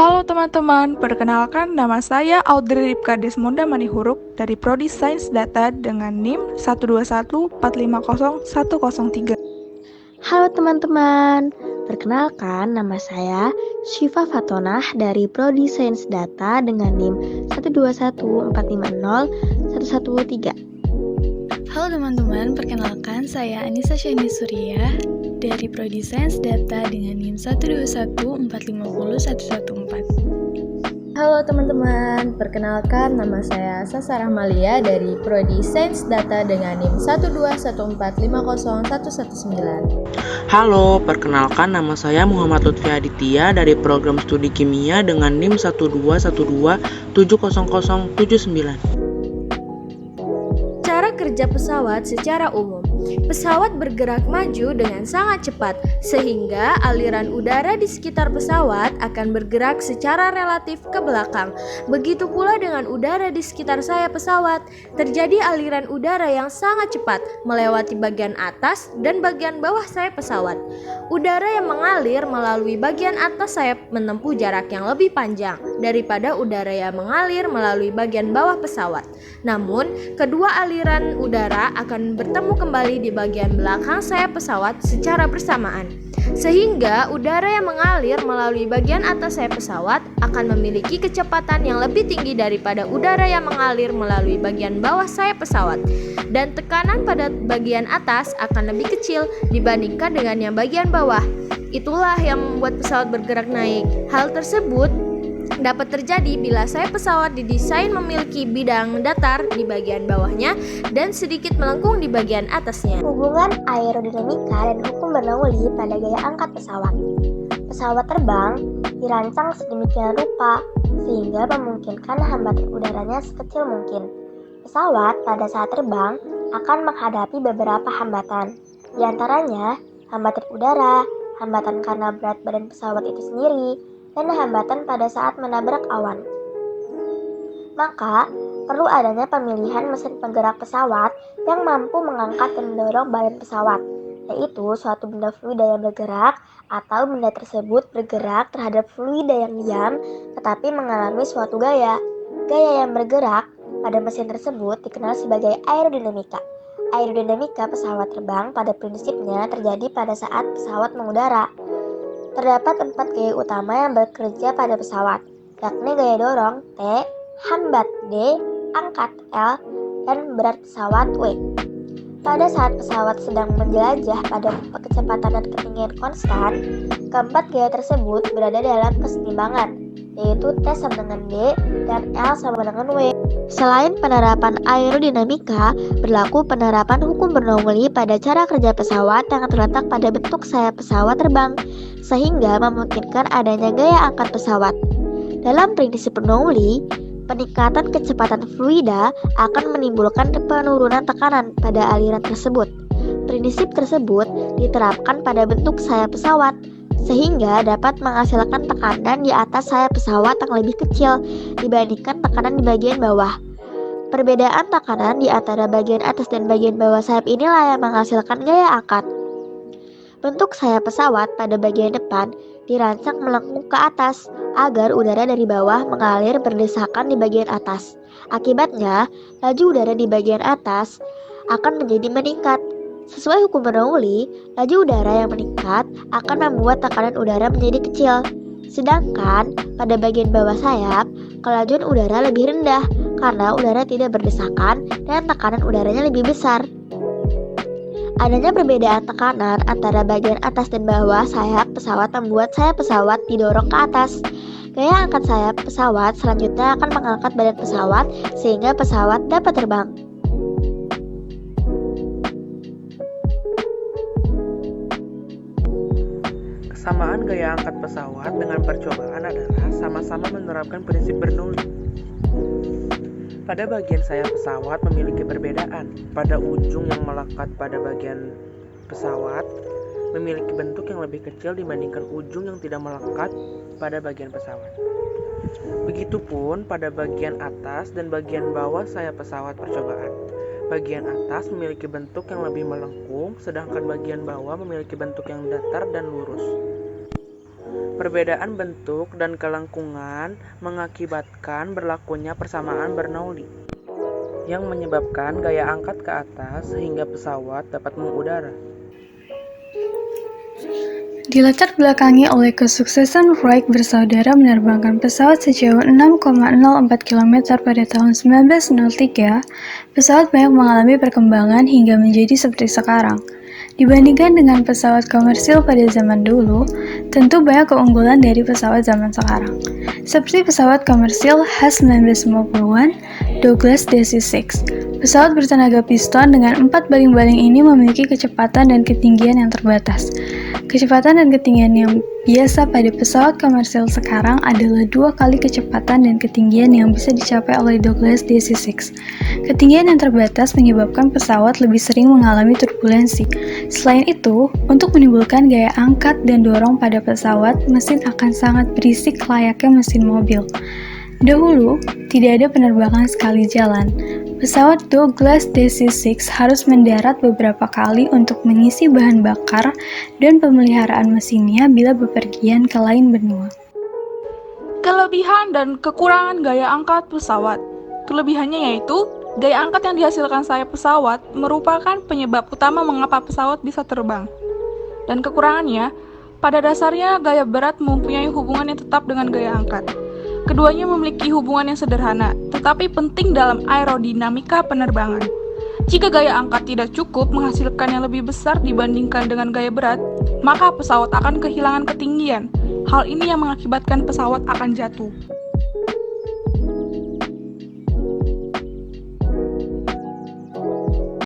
Halo teman-teman, perkenalkan nama saya Audrey Ripka Desmonda Manihuruk dari Prodi Sains Data dengan NIM 121450103. Halo teman-teman, perkenalkan nama saya Syifa Fatonah dari Prodi Sains Data dengan NIM 121450113. Halo teman-teman, perkenalkan saya Anissa Syahni Surya dari Prodi Sains Data dengan NIM 121450114. Halo teman-teman, perkenalkan nama saya Sasa Rahmalia dari Prodi Sains Data dengan NIM 121450119. Halo, perkenalkan nama saya Muhammad Lutfi Aditya dari Program Studi Kimia dengan NIM 121270079. Cara kerja pesawat secara umum. Pesawat bergerak maju dengan sangat cepat, sehingga aliran udara di sekitar pesawat akan bergerak secara relatif ke belakang. Begitu pula dengan udara di sekitar sayap pesawat, terjadi aliran udara yang sangat cepat melewati bagian atas dan bagian bawah sayap pesawat. Udara yang mengalir melalui bagian atas sayap menempuh jarak yang lebih panjang daripada udara yang mengalir melalui bagian bawah pesawat. Namun, kedua aliran udara akan bertemu kembali di bagian belakang sayap pesawat secara bersamaan, sehingga udara yang mengalir melalui bagian atas sayap pesawat akan memiliki kecepatan yang lebih tinggi daripada udara yang mengalir melalui bagian bawah sayap pesawat, dan tekanan pada bagian atas akan lebih kecil dibandingkan dengan yang bagian bawah. Itulah yang membuat pesawat bergerak naik. Hal tersebut dapat terjadi bila sayap pesawat didesain memiliki bidang datar di bagian bawahnya dan sedikit melengkung di bagian atasnya. Hubungan aerodinamika dan hukum Bernoulli pada gaya angkat pesawat. Pesawat terbang dirancang sedemikian rupa sehingga memungkinkan hambatan udaranya sekecil mungkin. Pesawat pada saat terbang akan menghadapi beberapa hambatan, di antaranya hambatan udara, hambatan karena berat badan pesawat itu sendiri, dan hambatan pada saat menabrak awan. Maka, perlu adanya pemilihan mesin penggerak pesawat yang mampu mengangkat dan mendorong badan pesawat, yaitu suatu benda fluida yang bergerak atau benda tersebut bergerak terhadap fluida yang diam tetapi mengalami suatu gaya. Gaya yang bergerak pada mesin tersebut dikenal sebagai aerodinamika. Aerodinamika pesawat terbang pada prinsipnya terjadi pada saat pesawat mengudara. Terdapat 4 gaya utama yang bekerja pada pesawat, yakni gaya dorong T, hambat D, angkat L, dan berat pesawat W. Pada saat pesawat sedang menjelajah pada kecepatan dan ketinggian konstan, keempat gaya tersebut berada dalam keseimbangan, yaitu T sama dengan D dan L sama dengan W. Selain penerapan aerodinamika, berlaku penerapan hukum Bernoulli pada cara kerja pesawat yang terletak pada bentuk sayap pesawat terbang, sehingga memungkinkan adanya gaya angkat pesawat. Dalam prinsip Bernoulli, peningkatan kecepatan fluida akan menimbulkan penurunan tekanan pada aliran tersebut. Prinsip tersebut diterapkan pada bentuk sayap pesawat, sehingga dapat menghasilkan tekanan di atas sayap pesawat yang lebih kecil dibandingkan tekanan di bagian bawah. Perbedaan tekanan di antara bagian atas dan bagian bawah sayap inilah yang menghasilkan gaya angkat. Bentuk sayap pesawat pada bagian depan dirancang melengkung ke atas agar udara dari bawah mengalir berdesakan di bagian atas. Akibatnya, laju udara di bagian atas akan menjadi meningkat. Sesuai hukum Bernoulli, laju udara yang meningkat akan membuat tekanan udara menjadi kecil. Sedangkan pada bagian bawah sayap, kelajuan udara lebih rendah karena udara tidak berdesakan dan tekanan udaranya lebih besar. Adanya perbedaan tekanan antara bagian atas dan bawah sayap pesawat membuat sayap pesawat didorong ke atas. Gaya angkat sayap pesawat selanjutnya akan mengangkat badan pesawat sehingga pesawat dapat terbang. Kesamaan gaya angkat pesawat dengan percobaan adalah sama-sama menerapkan prinsip Bernoulli. Pada bagian sayap pesawat memiliki perbedaan. Pada ujung yang melekat pada bagian pesawat memiliki bentuk yang lebih kecil dibandingkan ujung yang tidak melekat pada bagian pesawat. Begitupun pada bagian atas dan bagian bawah sayap pesawat percobaan. Bagian atas memiliki bentuk yang lebih melengkung, sedangkan bagian bawah memiliki bentuk yang datar dan lurus. Perbedaan bentuk dan kelengkungan mengakibatkan berlakunya persamaan Bernoulli, yang menyebabkan gaya angkat ke atas sehingga pesawat dapat mengudara. Dilatar belakangi oleh kesuksesan Wright bersaudara menerbangkan pesawat sejauh 6,04 km pada tahun 1903, pesawat banyak mengalami perkembangan hingga menjadi seperti sekarang. Dibandingkan dengan pesawat komersil pada zaman dulu, tentu banyak keunggulan dari pesawat zaman sekarang. Seperti pesawat komersil khas 1950-an, Douglas DC-6. Pesawat bertenaga piston dengan 4 baling-baling ini memiliki kecepatan dan ketinggian yang terbatas. Kecepatan dan ketinggian yang biasa pada pesawat komersil sekarang adalah 2 kali kecepatan dan ketinggian yang bisa dicapai oleh Douglas DC-6. Ketinggian yang terbatas menyebabkan pesawat lebih sering mengalami turbulensi. Selain itu, untuk menimbulkan gaya angkat dan dorong pada pesawat, mesin akan sangat berisik layaknya mesin mobil. Dahulu, tidak ada penerbangan sekali jalan. Pesawat Douglas DC-6 harus mendarat beberapa kali untuk mengisi bahan bakar dan pemeliharaan mesinnya bila bepergian ke lain benua. Kelebihan dan kekurangan gaya angkat pesawat. Kelebihannya yaitu, gaya angkat yang dihasilkan sayap pesawat merupakan penyebab utama mengapa pesawat bisa terbang. Dan kekurangannya, pada dasarnya gaya berat mempunyai hubungan yang tetap dengan gaya angkat. Keduanya memiliki hubungan yang sederhana, tetapi penting dalam aerodinamika penerbangan. Jika gaya angkat tidak cukup menghasilkan yang lebih besar dibandingkan dengan gaya berat, maka pesawat akan kehilangan ketinggian. Hal ini yang mengakibatkan pesawat akan jatuh.